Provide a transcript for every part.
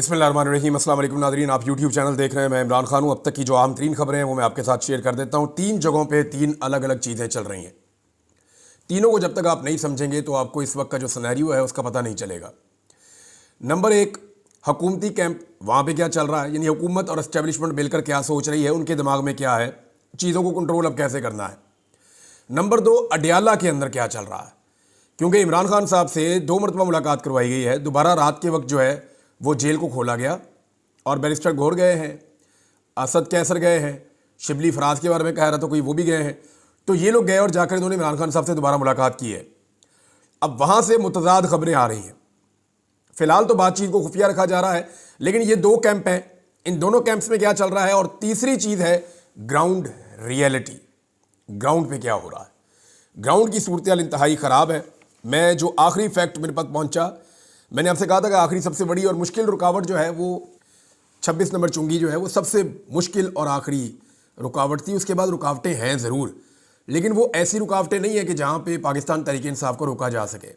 बिस्मिल्लाहिर्रहमानिर्रहीम। अस्सलाम वालेकुम नाज़रीन, आप यूट्यूब चैनल देख रहे हैं। मैं इमरान खान हूँ। अब तक की जो अहम तरीन खबरें हैं वो मैं आपके साथ शेयर कर देता हूँ। 3 जगहों पे 3 अलग अलग चीज़ें चल रही हैं। तीनों को जब तक आप नहीं समझेंगे तो आपको इस वक्त का जो सिनेरियो है उसका पता नहीं चलेगा। नंबर 1, हुकूमती कैंप, वहाँ पे क्या चल रहा है, यानी हुकूमत और एस्टेब्लिशमेंट मिलकर क्या सोच रही है, उनके दिमाग में क्या है, चीज़ों को कंट्रोल अब कैसे करना है। नंबर 2, अडयाला के अंदर क्या चल रहा है, क्योंकि इमरान खान साहब से 2 मरतबा मुलाकात करवाई गई है। दोबारा रात के वक्त जो है वो जेल को खोला गया और बैरिस्टर गौर गए हैं, असद कैसर गए हैं, शिबली फराज के बारे में कह रहा था कोई, वो भी गए हैं। तो ये लोग गए और जाकर इन्होंने इमरान खान साहब से दोबारा मुलाकात की है। अब वहाँ से मुतज़ाद खबरें आ रही हैं। फिलहाल तो बातचीत को खुफिया रखा जा रहा है, लेकिन ये 2 कैंप हैं, इन दोनों कैंप्स में क्या चल रहा है। और तीसरी चीज़ है ग्राउंड रियलिटी, ग्राउंड पे क्या हो रहा है। ग्राउंड की सूरत इंतहाई ख़राब है। मैं जो आखिरी फैक्ट मेरे पास पहुंचा, मैंने आपसे कहा था कि आखिरी सबसे बड़ी और मुश्किल रुकावट जो है वो 26 नंबर चुंगी जो है वो सबसे मुश्किल और आखिरी रुकावट थी। उसके बाद रुकावटें हैं ज़रूर, लेकिन वो ऐसी रुकावटें नहीं है कि जहाँ पे पाकिस्तान तहरीक इंसाफ को रोका जा सके।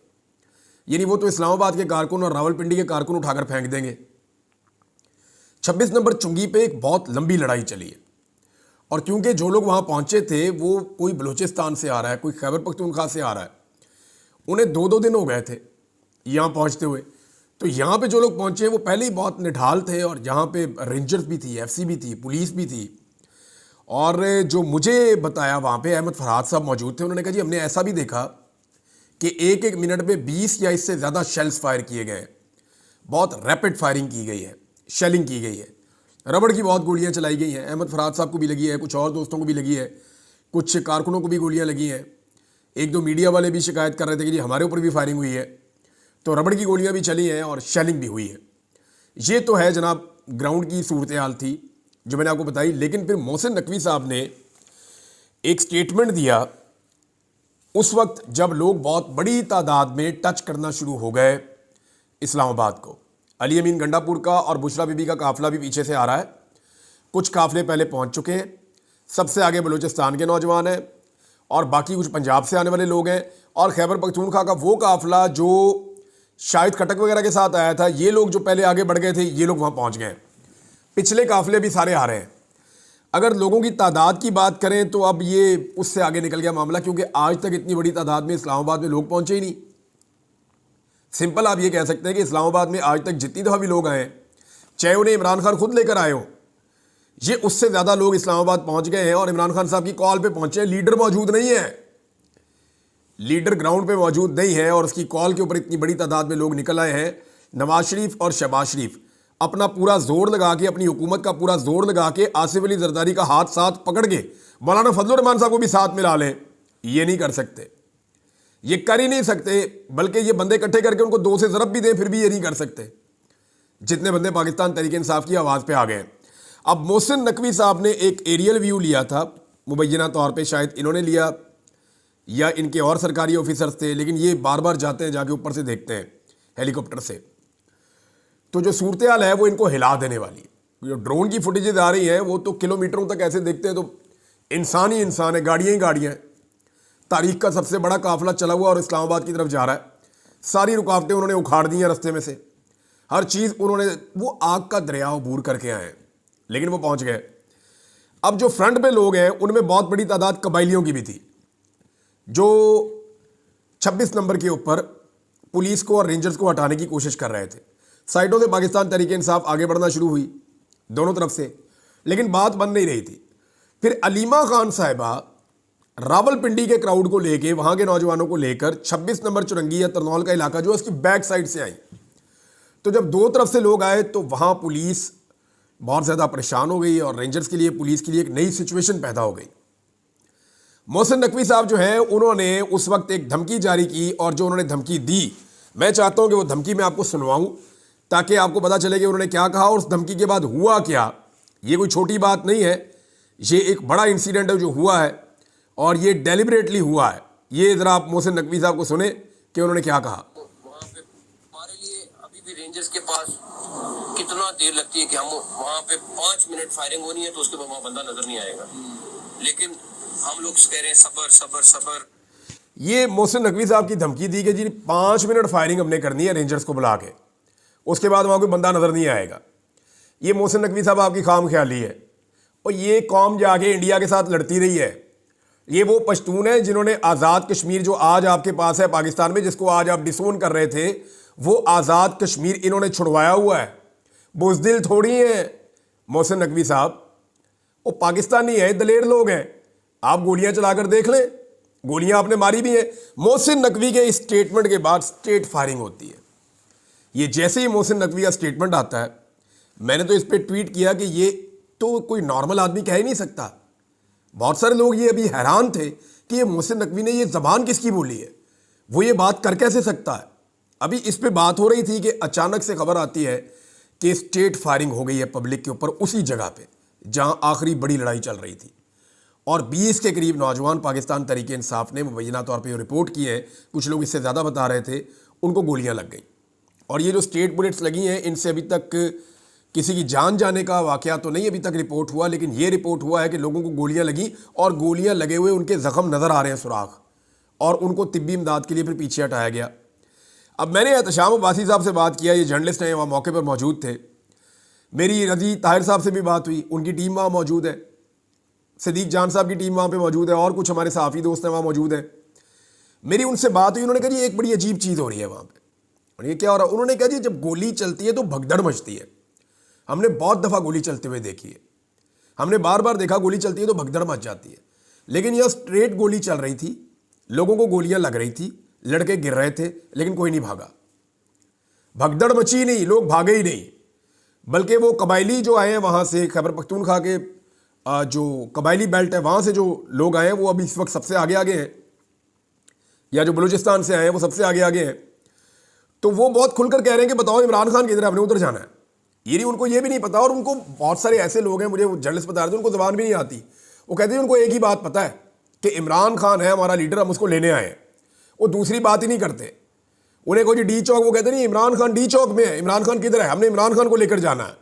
यानी वो तो इस्लामाबाद के कारकुन और रावलपिंडी के कारकुन उठाकर फेंक देंगे। 26 नंबर चुंगी पे एक बहुत लंबी लड़ाई चली है, और क्योंकि जो लोग वहाँ पहुँचे थे वो कोई बलूचिस्तान से आ रहा है, कोई खैबर पख्तूनख्वा से आ रहा है, उन्हें 2-2 दिन हो गए थे यहाँ पहुँचते हुए। तो यहाँ पे जो लोग पहुँचे वो पहले ही बहुत निढाल थे, और यहाँ पे रेंजर्स भी थी, एफसी भी थी, पुलिस भी थी। और जो मुझे बताया वहाँ पे अहमद फरहाद साहब मौजूद थे, उन्होंने कहा जी हमने ऐसा भी देखा कि एक मिनट में 20 या इससे ज़्यादा शेल्स फायर किए गए, बहुत रैपिड फायरिंग की गई है, शेलिंग की गई है, रबड़ की बहुत गोलियाँ चलाई गई हैं। अहमद फरहाद साहब को भी लगी है, कुछ और दोस्तों को भी लगी है, कुछ कारकुनों को भी गोलियाँ लगी हैं। 1-2 मीडिया वाले भी शिकायत कर रहे थे कि जी हमारे ऊपर भी फायरिंग हुई है। तो रबड़ की गोलियां भी चली हैं और शेलिंग भी हुई है। ये तो है जनाब ग्राउंड की सूरत हाल थी जो मैंने आपको बताई। लेकिन फिर मोहसिन नकवी साहब ने एक स्टेटमेंट दिया उस वक्त जब लोग बहुत बड़ी तादाद में टच करना शुरू हो गए इस्लामाबाद को। अली अमीन गंडापुर का और बुशरा बीबी का काफिला भी पीछे से आ रहा है। कुछ काफिले पहले पहुंच चुके हैं, सबसे आगे बलूचिस्तान के नौजवान हैं, और बाकी कुछ पंजाब से आने वाले लोग हैं, और खैबर पख्तूनख्वा का वो काफिला जो शाहिद खटक वगैरह के साथ आया था, ये लोग जो पहले आगे बढ़ गए थे, ये लोग वहाँ पहुँच गए। पिछले काफिले भी सारे आ रहे हैं। अगर लोगों की तादाद की बात करें तो अब ये उससे आगे निकल गया मामला, क्योंकि आज तक इतनी बड़ी तादाद में इस्लामाबाद में लोग पहुँचे ही नहीं। सिंपल आप ये कह सकते हैं कि इस्लामाबाद में आज तक जितनी दफ़ा भी लोग आए, चाहे उन्हें इमरान खान खुद लेकर आए हो, ये उससे ज़्यादा लोग इस्लामाबाद पहुँच गए हैं और इमरान खान साहब की कॉल पर पहुँचे। लीडर मौजूद नहीं है, लीडर ग्राउंड पे मौजूद नहीं है, और उसकी कॉल के ऊपर इतनी बड़ी तादाद में लोग निकल आए हैं। नवाज शरीफ और शहबाज शरीफ अपना पूरा जोर लगा के, अपनी हुकूमत का पूरा जोर लगा के आसिफ अली जरदारी का हाथ साथ पकड़ के मौलाना फजलुर रहमान साहब को भी साथ मिला लें, ये नहीं कर सकते, ये कर ही नहीं सकते। बल्कि ये बंदे इकट्ठे करके उनको 2 से ज़रब भी दें फिर भी ये नहीं कर सकते, जितने बंदे पाकिस्तान तहरीक इंसाफ की आवाज़ पे आ गए। अब मोहसिन नकवी साहब ने एक एरियल व्यू लिया था, मुबैना तौर पर शायद इन्होंने लिया या इनके और सरकारी ऑफिसर्स थे, लेकिन ये बार बार जाते हैं, जाके ऊपर से देखते हैं हेलीकॉप्टर से। तो जो सूरत हाल है वो इनको हिला देने वाली। जो ड्रोन की फुटेजेज आ रही हैं वो तो किलोमीटरों तक ऐसे देखते हैं तो इंसान ही इंसान है, गाड़ियाँ ही गाड़ियाँ हैं। तारीख का सबसे बड़ा काफिला चला हुआ और इस्लामाबाद की तरफ जा रहा है। सारी रुकावटें उन्होंने उखाड़ दी हैं रास्ते में से, हर चीज़ उन्होंने, वो आग का दरिया अबूर करके आए हैं, लेकिन वो पहुँच गए। अब जो फ्रंट पे लोग हैं उनमें बहुत बड़ी तादाद कबाइलियों की भी थी, जो 26 नंबर के ऊपर पुलिस को और रेंजर्स को हटाने की कोशिश कर रहे थे। साइडों से पाकिस्तान तहरीक इंसाफ आगे बढ़ना शुरू हुई दोनों तरफ से, लेकिन बात बन नहीं रही थी। फिर अलीमा खान साहिबा रावलपिंडी के क्राउड को लेके, वहां के नौजवानों को लेकर 26 नंबर चुरंगी या तरनौल का इलाका जो है उसकी बैक साइड से आई। तो जब 2 तरफ से लोग आए तो वहां पुलिस बहुत ज़्यादा परेशान हो गई, और रेंजर्स के लिए, पुलिस के लिए एक नई सिचुएशन पैदा हो गई। मोहसिन नकवी साहब जो है उन्होंने उस वक्त एक धमकी जारी की, और जो उन्होंने धमकी दी, मैं चाहता हूं कि वो धमकी मैं आपको सुनवाऊं ताकि आपको पता चले कि उन्होंने क्या कहा और उस धमकी के बाद हुआ क्या। ये कोई छोटी बात नहीं है, ये एक बड़ा इंसिडेंट है जो हुआ है, और ये डेलिबरेटली हुआ है। ये ज़रा आप मोहसिन नकवी साहब को सुने कि उन्होंने क्या कहा। वहाँ पे हमारे लिए अभी भी रेंजर्स के पास कितना देर लगती है कि हम वहाँ पे 5 मिनट फायरिंग होनी है तो उसके बाद वहाँ बंदा नजर नहीं आएगा, लेकिन हम लोग कह रहे हैं सबर सबर सबर। ये मोहसिन नकवी साहब की धमकी दी कि जी 5 मिनट फायरिंग हमने करनी है रेंजर्स को बुला के। उसके बाद वहाँ कोई बंदा नज़र नहीं आएगा। ये मोहसिन नकवी साहब आपकी खाम ख्याली है। और ये कौम जाके इंडिया के साथ लड़ती रही है। ये वो पश्तून है जिन्होंने आज़ाद कश्मीर जो आज आपके पास है पाकिस्तान में, जिसको आज आप डिसोन कर रहे थे, वो आज़ाद कश्मीर इन्होंने छुड़वाया हुआ है। बुज़दिल थोड़ी है मोहसिन नकवी साहब, वो पाकिस्तानी है, दलेर लोग हैं। आप गोलियां चलाकर देख लें, गोलियां आपने मारी भी हैं। मोहसिन नकवी के इस स्टेटमेंट के बाद स्टेट फायरिंग होती है। ये जैसे ही मोहसिन नकवी का स्टेटमेंट आता है, मैंने तो इस पर ट्वीट किया कि ये तो कोई नॉर्मल आदमी कह ही नहीं सकता। बहुत सारे लोग ये अभी हैरान थे कि ये मोहसिन नकवी ने ये ज़बान किसकी बोली है, वो ये बात कर कैसे सकता है। अभी इस पे बात हो रही थी कि अचानक से खबर आती है कि स्टेट फायरिंग हो गई है पब्लिक के ऊपर, उसी जगह पे जहां आखिरी बड़ी लड़ाई चल रही थी। और 20 के करीब नौजवान पाकिस्तान तरीके इंसाफ ने मुबैना तौर पे रिपोर्ट की है, कुछ लोग इससे ज़्यादा बता रहे थे, उनको गोलियां लग गई। और ये जो स्टेट बुलेट्स लगी हैं, इनसे अभी तक किसी की जान जाने का वाकया तो नहीं अभी तक रिपोर्ट हुआ, लेकिन ये रिपोर्ट हुआ है कि लोगों को गोलियां लगी और गोलियां लगे हुए उनके ज़ख्म नज़र आ रहे हैं, सुराख, और उनको तिब्बी इमदाद के लिए फिर पीछे हटाया गया। अब मैंने एहतशाम अब्बासी साहब से बात किया, ये जर्नलिस्ट हैं, वहाँ मौके पर मौजूद थे। मेरी रज़ी ताहिर साहब से भी बात हुई, उनकी टीम वहाँ मौजूद है। सदीक जान साहब की टीम वहाँ पे मौजूद है, और कुछ हमारे सहाफ़ी दोस्त हैं वहाँ मौजूद हैं। मेरी उनसे बात हुई, उन्होंने कहा जी एक बड़ी अजीब चीज़ हो रही है वहाँ पे। और ये क्या हो रहा है? उन्होंने कहा जी जब गोली चलती है तो भगदड़ मचती है। हमने बहुत दफ़ा गोली चलते हुए देखी है, हमने बार बार देखा गोली चलती है तो भगदड़ मच जाती है। लेकिन यह स्ट्रेट गोली चल रही थी, लोगों को गोलियां लग रही थी, लड़के गिर रहे थे, लेकिन कोई नहीं भागा। भगदड़ मची नहीं, लोग भागे ही नहीं, बल्कि वो कबायली जो आए हैं वहाँ से, खैबर पख्तूनख्वा के जो कबायली बेल्ट है वहाँ से जो लोग आए हैं वो अभी इस वक्त सबसे आगे आगे हैं, या जो बलूचिस्तान से आए हैं वो सबसे आगे आगे हैं। तो वो बहुत खुलकर कह रहे हैं कि बताओ इमरान खान किधर है, हमने उधर जाना है। ये नहीं, उनको ये भी नहीं पता। और उनको बहुत सारे ऐसे लोग हैं, मुझे जर्नलिस्ट बता रहे थे, उनको ज़बान भी नहीं आती। वो कहते हैं उनको एक ही बात पता है कि इमरान खान है हमारा लीडर, हम उसको लेने आए हैं। वो दूसरी बात ही नहीं करते। उन्हें कोई डी चौक, वो कहते नहीं इमरान खान डी चौक में है, इमरान खान किधर है, हमने इमरान खान को लेकर जाना है।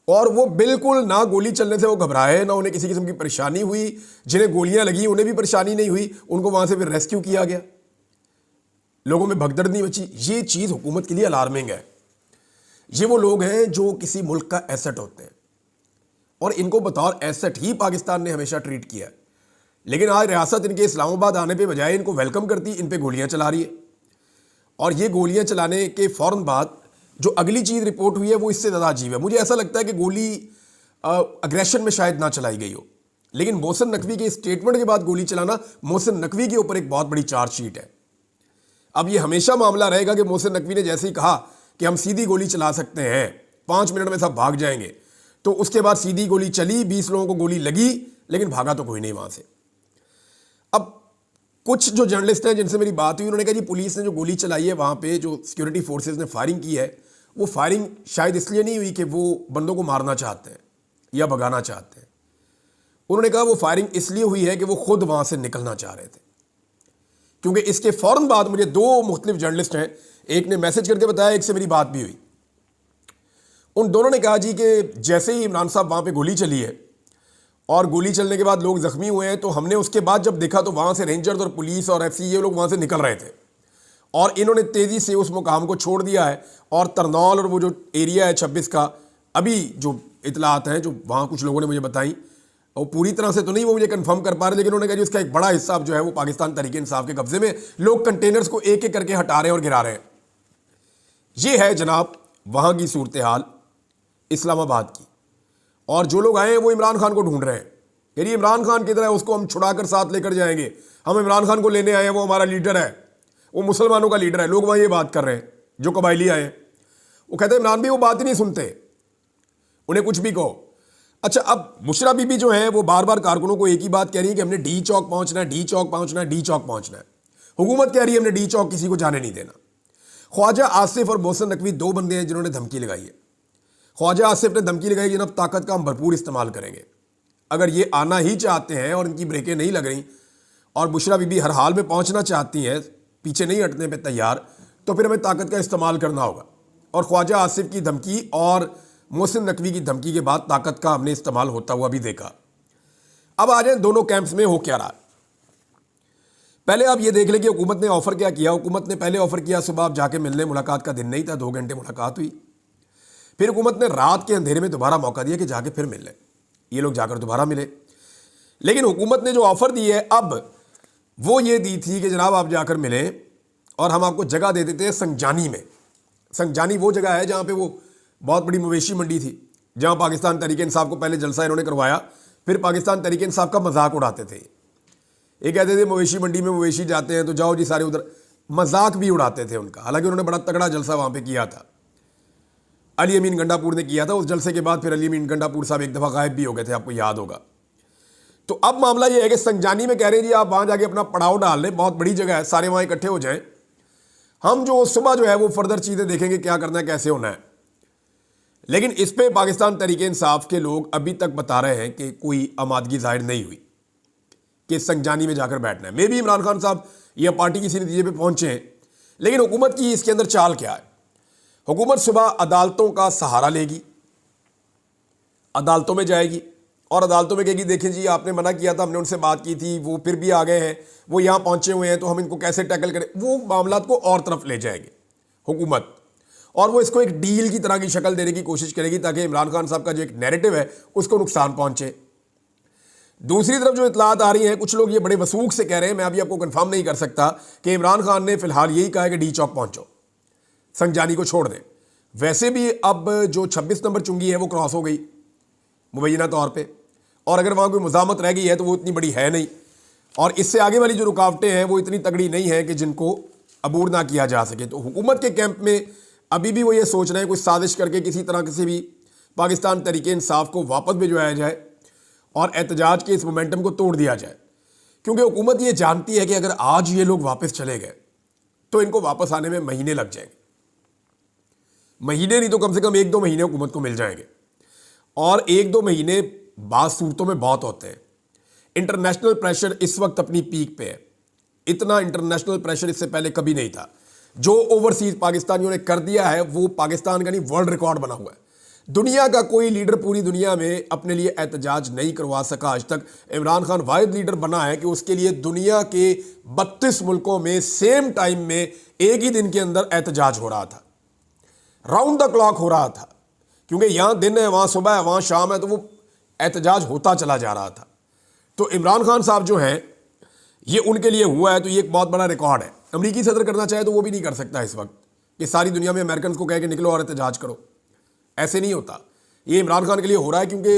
और वो बिल्कुल ना गोली चलने से वो घबराए, ना उन्हें किसी किस्म की परेशानी हुई। जिन्हें गोलियां लगी उन्हें भी परेशानी नहीं हुई, उनको वहां से फिर रेस्क्यू किया गया, लोगों में भगदड़ नहीं मची। ये चीज़ हुकूमत के लिए अलार्मिंग है। ये वो लोग हैं जो किसी मुल्क का एसेट होते हैं, और इनको बतौर एसेट ही पाकिस्तान ने हमेशा ट्रीट किया है। लेकिन आज रियासत इनके इस्लामाबाद आने पे बजाय इनको वेलकम करती, इन पे गोलियां चला रही है। और ये गोलियां चलाने के फ़ौरन बाद जो अगली चीज़ रिपोर्ट हुई है वो इससे ज़्यादा अजीब है। मुझे ऐसा लगता है कि गोली अग्रेशन में शायद ना चलाई गई हो, लेकिन मोहसिन नकवी के स्टेटमेंट के बाद गोली चलाना मोहसिन नकवी के ऊपर एक बहुत बड़ी चार्जशीट है। अब ये हमेशा मामला रहेगा कि मोहसिन नकवी ने जैसे ही कहा कि हम सीधी गोली चला सकते हैं, 5 मिनट में सब भाग जाएंगे, तो उसके बाद सीधी गोली चली, 20 लोगों को गोली लगी, लेकिन भागा तो कोई नहीं वहां से। अब कुछ जो जर्नलिस्ट हैं जिनसे मेरी बात हुई, उन्होंने कहा जी पुलिस ने जो गोली चलाई है वहां पे, जो सिक्योरिटी फोर्सेज ने फायरिंग की है, वो फायरिंग शायद इसलिए नहीं हुई कि वो बंदों को मारना चाहते हैं या भगाना चाहते हैं। उन्होंने कहा वो फायरिंग इसलिए हुई है कि वो खुद वहां से निकलना चाह रहे थे। क्योंकि इसके फौरन बाद मुझे 2 मुख्तलिफ जर्नलिस्ट हैं, एक ने मैसेज करके बताया, एक से मेरी बात भी हुई। उन दोनों ने कहा जी कि जैसे ही इमरान साहब वहाँ पे गोली चली है और गोली चलने के बाद लोग ज़ख्मी हुए हैं, तो हमने उसके बाद जब देखा तो वहाँ से रेंजर्स और पुलिस और एफसी ये लोग वहाँ से निकल रहे थे, और इन्होंने तेज़ी से उस मुकाम को छोड़ दिया है। और तरनौल और वो जो एरिया है 26 का, अभी जो इतलात हैं जो वहाँ कुछ लोगों ने मुझे बताई, और पूरी तरह से तो नहीं वो मुझे कंफर्म कर पा रहे, लेकिन उन्होंने कहा जी उसका एक बड़ा हिस्सा जो है वो पाकिस्तान तरीके इंसाफ के कब्जे में, लोग कंटेनर्स को एक एक करके हटा रहे हैं और गिरा रहे हैं। ये है जनाब वहाँ की सूरत हाल इस्लामाबाद की। और जो लोग आए हैं वो इमरान खान को ढूंढ रहे हैं, यानी इमरान खान किधर है, उसको हम छुड़ा कर साथ लेकर जाएंगे, हम इमरान खान को लेने आए हैं, वो हमारा लीडर है, वो मुसलमानों का लीडर है। लोग वहाँ ये बात कर रहे हैं जो कबायली आए हैं। वो कहते हैं इमरान भी वो बात ही नहीं सुनते, उन्हें कुछ भी कहो। अच्छा, अब मुशरा बीबी जो है वो बार बार कारकुनों को एक ही बात कह रही है कि हमने डी चौक पहुंचना है, डी चौक पहुंचना है, डी चौक पहुंचना है। हुकूमत कह रही है हमने डी चौक किसी को जाने नहीं देना। ख्वाजा आसिफ और मोहसिन नकवी 2 बंदे हैं जिन्होंने धमकी लगाई है। ख्वाजा आसिफ ने धमकी लगाई कि जनाब ताकत का हम भरपूर इस्तेमाल करेंगे, अगर ये आना ही चाहते हैं और इनकी ब्रेकें नहीं लग रही और बुशरा बीबी हर हाल में पहुंचना चाहती हैं, पीछे नहीं हटने पे तैयार, तो फिर हमें ताकत का इस्तेमाल करना होगा। और ख्वाजा आसिफ की धमकी और मोहसिन नकवी की धमकी के बाद ताकत का हमने इस्तेमाल होता हुआ भी देखा। अब आ जाए दोनों कैंप्स में हो क्या रहा। पहले आप ये देख लें कि हुकूमत ने ऑफर क्या किया। हुकूमत ने पहले ऑफर किया सुबह आप जाके मिलने, मुलाकात का दिन नहीं था, 2 घंटे मुलाकात हुई। फिर हुकूमत ने रात के अंधेरे में दोबारा मौका दिया कि जाके फिर मिल लें। ये लोग जाकर दोबारा मिले, लेकिन हुकूमत ने जो ऑफर दी है अब वो ये दी थी कि जनाब आप जाकर मिलें और हम आपको जगह दे देते हैं संजानी में। संजानी वो जगह है जहाँ पे वो बहुत बड़ी मवेशी मंडी थी, जहाँ पाकिस्तान तहरीक इंसाफ को पहले जलसा इन्होंने करवाया, फिर पाकिस्तान तहरीक इंसाफ का मजाक उड़ाते थे। ये कहते थे मवेशी मंडी में मवेशी जाते हैं तो जाओ जी सारे उधर, मजाक भी उड़ाते थे उनका। हालांकि उन्होंने बड़ा तगड़ा जलसा वहाँ पे किया था, अली अमीन गंडापुर ने किया था। उस जलसे के बाद फिर अली अमीन गंडापुर साहब एक दफ़ा गायब भी हो गए थे, आपको याद होगा। तो अब मामला ये है कि संजानी में कह रहे हैं जी आप वहाँ जाके अपना पड़ाव डाल लें, बहुत बड़ी जगह है, सारे वहाँ इकट्ठे हो जाएं, हम जो सुबह जो है वो फर्दर चीज़ें देखेंगे क्या करना है, कैसे होना है। लेकिन इस पे पाकिस्तान तहरीक इंसाफ के लोग अभी तक बता रहे हैं कि कोई आमादगी जाहिर नहीं हुई कि संजानी में जाकर बैठना है। मे भी इमरान खान साहब या पार्टी किसी नतीजे पे पहुंचे हैं, लेकिन हुकूमत की इसके अंदर चाल क्या है। हुकूमत सुबह अदालतों का सहारा लेगी, अदालतों में जाएगी और अदालतों में कहेगी देखें जी आपने मना किया था, हमने उनसे बात की थी, वो फिर भी आ गए हैं, वो यहाँ पहुंचे हुए हैं, तो हम इनको कैसे टैकल करें। वो मामला को और तरफ ले जाएंगे हुकूमत, और वो इसको एक डील की तरह की शक्ल देने की कोशिश करेगी ताकि इमरान खान साहब का जो एक नैरेटिव है उसको नुकसान पहुंचे। दूसरी तरफ जो इतलात आ रही हैं, कुछ लोग ये बड़े वसूख से कह रहे हैं, मैं अभी आपको कंफर्म नहीं कर सकता, कि इमरान खान ने फिलहाल यही कहा है कि डी चौक पहुंचो, संजानी को छोड़ दें। वैसे भी अब जो 26 नंबर चुंगी है वो क्रॉस हो गई मुबैना तौर पे, और अगर वहाँ कोई मुज़ामत रह गई है तो वो इतनी बड़ी है नहीं, और इससे आगे वाली जो रुकावटें हैं वो इतनी तगड़ी नहीं है कि जिनको अबूर ना किया जा सके। तो हुकूमत के कैंप में अभी भी वो ये सोच रहे हैं कोई साजिश करके किसी तरह किसी भी पाकिस्तान तहरीक इंसाफ को वापस भिजवाया जाए और एहतजाज के इस मोमेंटम को तोड़ दिया जाए, क्योंकि हुकूमत ये जानती है कि अगर आज ये लोग वापस चले गए तो इनको वापस आने में महीने लग जाएंगे, महीने नहीं तो कम से कम 1-2 महीने हुकूमत को मिल जाएंगे, और 1-2 महीने बाज़ सूरतों में बहुत होते हैं। इंटरनेशनल प्रेशर इस वक्त अपनी पीक पे है, इतना इंटरनेशनल प्रेशर इससे पहले कभी नहीं था। जो ओवरसीज पाकिस्तानियों ने कर दिया है वो पाकिस्तान का नहीं वर्ल्ड रिकॉर्ड बना हुआ है। दुनिया का कोई लीडर पूरी दुनिया में अपने लिए एहतजाज नहीं करवा सका आज तक। इमरान खान वाहिद लीडर बना है कि उसके लिए दुनिया के 32 मुल्कों में सेम टाइम में एक ही दिन के अंदर एहतजाज हो रहा था, राउंड द क्लॉक हो रहा था, क्योंकि यहाँ दिन है, वहाँ सुबह है, वहाँ शाम है, तो वो एहतजाज होता चला जा रहा था। तो इमरान खान साहब जो हैं ये उनके लिए हुआ है, तो ये एक बहुत बड़ा रिकॉर्ड है। अमरीकी सदर करना चाहे तो वो भी नहीं कर सकता इस वक्त कि सारी दुनिया में अमेरिकन को कह के निकलो और एहतजाज करो, ऐसे नहीं होता। ये इमरान खान के लिए हो रहा है क्योंकि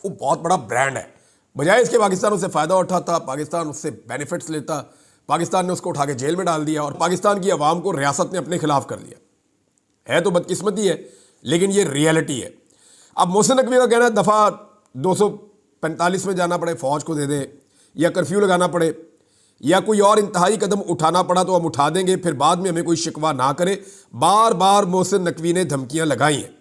वो बहुत बड़ा ब्रांड है। बजाय इसके पाकिस्तान उससे फ़ायदा उठाता, पाकिस्तान उससे बेनिफिट्स लेता, पाकिस्तान ने उसको उठा के जेल में डाल दिया और पाकिस्तान की आवाम को रियासत ने अपने खिलाफ कर लिया। है तो बदकिस्मती है, लेकिन ये रियलिटी है। अब मोहसिन नकवी का कहना है दफ़ा 245 में जाना पड़े, फ़ौज को दे दें, या कर्फ्यू लगाना पड़े, या कोई और इंतहाई कदम उठाना पड़ा तो हम उठा देंगे, फिर बाद में हमें कोई शिकवा ना करे। बार बार मोहसिन नकवी ने धमकियां लगाई हैं।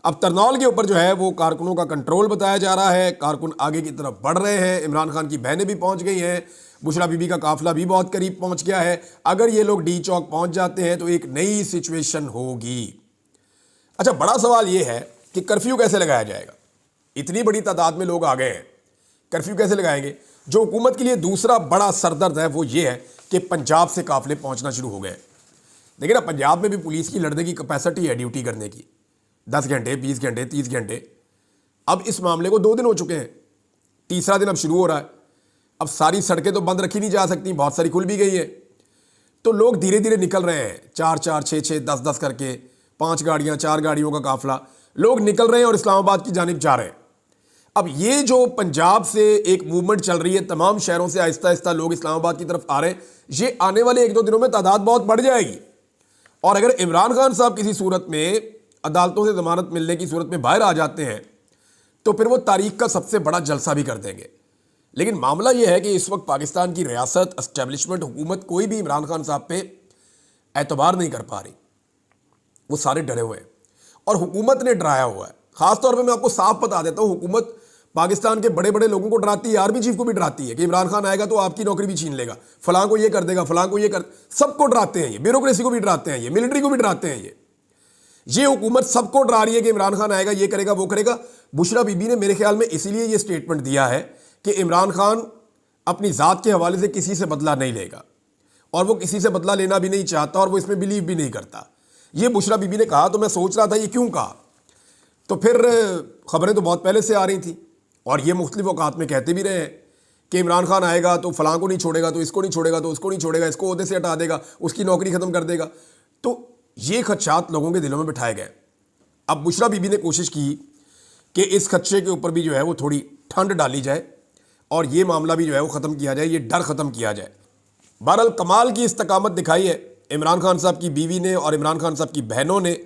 अब तरनौल के ऊपर जो है वो कारकुनों का कंट्रोल बताया जा रहा है, कारकुन आगे की तरफ बढ़ रहे हैं, इमरान खान की बहनें भी पहुंच गई हैं, बुशरा बीबी का काफिला भी बहुत करीब पहुंच गया है। अगर ये लोग डी चौक पहुंच जाते हैं तो एक नई सिचुएशन होगी। अच्छा, बड़ा सवाल ये है कि कर्फ्यू कैसे लगाया जाएगा। इतनी बड़ी तादाद में लोग आ गए हैं, कर्फ्यू कैसे लगाएंगे। जो हुकूमत के लिए दूसरा बड़ा सरदर्द है वो ये है कि पंजाब से काफिले पहुंचना शुरू हो गए। देखिए ना, पंजाब में भी पुलिस की लड़ने की कैपेसिटी है ड्यूटी करने की, 10 घंटे, 20 घंटे, 30 घंटे। अब इस मामले को 2 दिन हो चुके हैं, तीसरा दिन अब शुरू हो रहा है। अब सारी सड़कें तो बंद रखी नहीं जा सकती, बहुत सारी खुल भी गई है, तो लोग धीरे धीरे निकल रहे हैं, 4-4, 6-6, 10-10 करके, 5 गाड़ियां, 4 गाड़ियों का काफिला, लोग निकल रहे हैं और इस्लामाबाद की जानिब जा रहे हैं। अब ये जो पंजाब से एक मूवमेंट चल रही है, तमाम शहरों से आहिस्ता आहिस्ता लोग इस्लामाबाद की तरफ आ रहे हैं, ये आने वाले 1-2 दिनों में तादाद बहुत बढ़ जाएगी। और अगर इमरान खान साहब किसी सूरत में अदालतों से जमानत मिलने की सूरत में बाहर आ जाते हैं तो फिर वो तारीख का सबसे बड़ा जलसा भी कर देंगे। लेकिन मामला ये है कि इस वक्त पाकिस्तान की रियासत, एस्टेब्लिशमेंट, हुकूमत कोई भी इमरान खान साहब पे एतबार नहीं कर पा रही। वो सारे डरे हुए हैं और हुकूमत ने डराया हुआ है। खासतौर पर मैं आपको साफ बता देता हूँ, हुकूमत पाकिस्तान के बड़े बड़े लोगों को डराती है, आर्मी चीफ को भी डराती है कि इमरान खान आएगा तो आपकी नौकरी भी छीन लेगा, फलां को ये कर देगा, फलां को ये कर, सबको डराते हैं ये, ब्यूरोक्रेसी को भी डराते हैं ये, मिलिट्री को भी डराते हैं ये हुकूमत सबको डरा रही है कि इमरान खान आएगा, ये करेगा, वो करेगा। बुशरा बीबी ने मेरे ख्याल में इसीलिए ये स्टेटमेंट दिया है कि इमरान खान अपनी ज़ात के हवाले से किसी से बदला नहीं लेगा और वो किसी से बदला लेना भी नहीं चाहता और वो इसमें बिलीव भी नहीं करता। ये बुशरा बीबी ने कहा तो मैं सोच रहा था ये क्यों कहा, तो फिर खबरें तो बहुत पहले से आ रही थी और ये मुख्तलिफ औकात में कहते भी रहे हैं कि इमरान खान आएगा तो फलां को नहीं छोड़ेगा, तो इसको नहीं छोड़ेगा, तो उसको नहीं छोड़ेगा, इसको ओहदे से हटा देगा, उसकी नौकरी ख़त्म कर देगा। तो ये खदशात लोगों के दिलों में बिठाए गए। अब बुशरा बीबी ने कोशिश की कि इस खदशे के ऊपर भी जो है वो थोड़ी ठंड डाली जाए और ये मामला भी जो है वो ख़त्म किया जाए, ये डर ख़त्म किया जाए। बहरहाल कमाल की इस्तकामत दिखाई है इमरान खान साहब की बीवी ने और इमरान खान साहब की बहनों ने।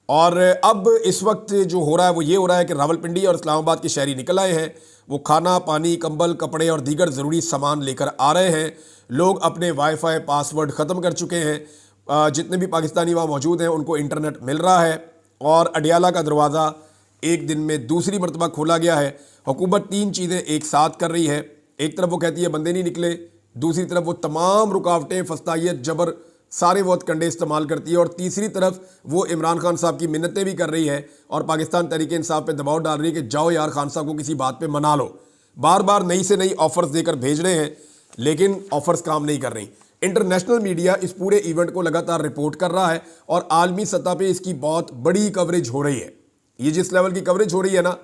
और अब इस वक्त जो हो रहा है वो ये हो रहा है कि रावलपिंडी और इस्लामाबाद के शहरी निकल आए हैं। वो खाना, पानी, कंबल, कपड़े और दीगर ज़रूरी सामान लेकर आ रहे हैं। लोग अपने वाईफाई पासवर्ड ख़त्म कर चुके हैं। जितने भी पाकिस्तानी वहाँ मौजूद हैं उनको इंटरनेट मिल रहा है और अडियाला का दरवाज़ा एक दिन में दूसरी मरतबा खोला गया है। हुकूमत 3 चीज़ें एक साथ कर रही है। एक तरफ वो कहती है बंदे नहीं निकले, दूसरी तरफ वो तमाम रुकावटें, फस्तायत, जबर, सारे बहुत कंडे इस्तेमाल करती है और तीसरी तरफ वो इमरान खान साहब की मिन्नतें भी कर रही है और पाकिस्तान तहरीक इंसाफ पे दबाव डाल रही है कि जाओ यार खान साहब को किसी बात पे मना लो। बार बार नई से नई ऑफर्स देकर भेज रहे हैं लेकिन ऑफर्स काम नहीं कर रही। इंटरनेशनल मीडिया इस पूरे इवेंट को लगातार रिपोर्ट कर रहा है और आलमी सतह पे इसकी बहुत बड़ी कवरेज हो रही है। ये जिस लेवल की कवरेज हो रही है ना,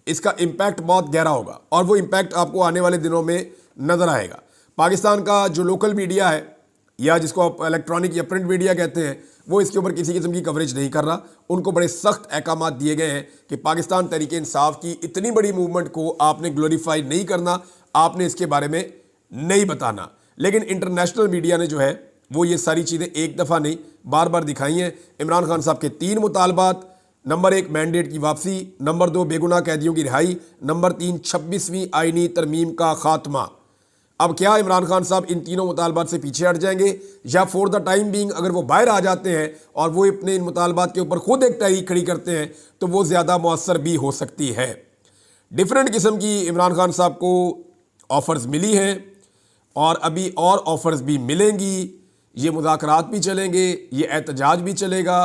इसका इम्पैक्ट बहुत गहरा होगा और वो इम्पैक्ट आपको आने वाले दिनों में नज़र आएगा। पाकिस्तान का जो लोकल मीडिया है या जिसको आप इलेक्ट्रॉनिक या प्रिंट मीडिया कहते हैं, वो इसके ऊपर किसी किस्म की कवरेज नहीं कर रहा। उनको बड़े सख्त अहकाम दिए गए हैं कि पाकिस्तान तहरीक इंसाफ की इतनी बड़ी मूवमेंट को आपने ग्लोरीफाई नहीं करना, आपने इसके बारे में नहीं बताना। लेकिन इंटरनेशनल मीडिया ने जो है वो ये सारी चीज़ें एक दफ़ा नहीं बार बार दिखाई हैं। इमरान खान साहब के 3 मुतालबात, नंबर 1 मैंडेट की वापसी, नंबर 2 बेगुनाह कैदियों की रिहाई, नंबर 3 26वीं आईनी तरमीम का खात्मा। अब क्या इमरान खान साहब इन तीनों मुतालबात से पीछे हट जाएंगे या फॉर द टाइम बीइंग अगर वो बाहर आ जाते हैं और वो अपने इन मुतालबात के ऊपर खुद एक तहरीक खड़ी करते हैं तो वो ज़्यादा मौसर भी हो सकती है। डिफरेंट किस्म की इमरान खान साहब को ऑफ़र्स मिली हैं और अभी और ऑफ़र्स भी मिलेंगी। ये मुज़ाकरात भी चलेंगे, ये एहतजाज भी चलेगा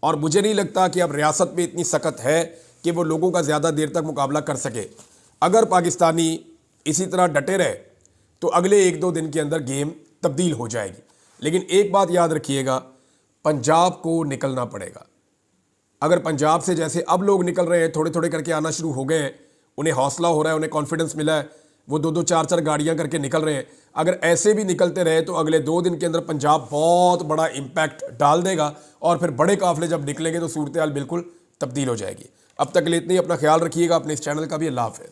और मुझे नहीं लगता कि अब रियासत में इतनी सख्त है कि वो लोगों का ज़्यादा देर तक मुकाबला कर सके। अगर पाकिस्तानी इसी तरह डटे रहे तो अगले 1-2 दिन के अंदर गेम तब्दील हो जाएगी। लेकिन एक बात याद रखिएगा, पंजाब को निकलना पड़ेगा। अगर पंजाब से जैसे अब लोग निकल रहे हैं, थोड़े थोड़े करके आना शुरू हो गए हैं, उन्हें हौसला हो रहा है, उन्हें कॉन्फिडेंस मिला है, वो 2-2 4-4 गाड़ियां करके निकल रहे हैं। अगर ऐसे भी निकलते रहे तो अगले 2 दिन के अंदर पंजाब बहुत बड़ा इम्पैक्ट डाल देगा और फिर बड़े काफिले जब निकलेंगे तो सूरत हाल बिल्कुल तब्दील हो जाएगी। अब तक के लिए इतनी, अपना ख्याल रखिएगा, अपने इस चैनल का भी। अल्लाह हाफ़िज़।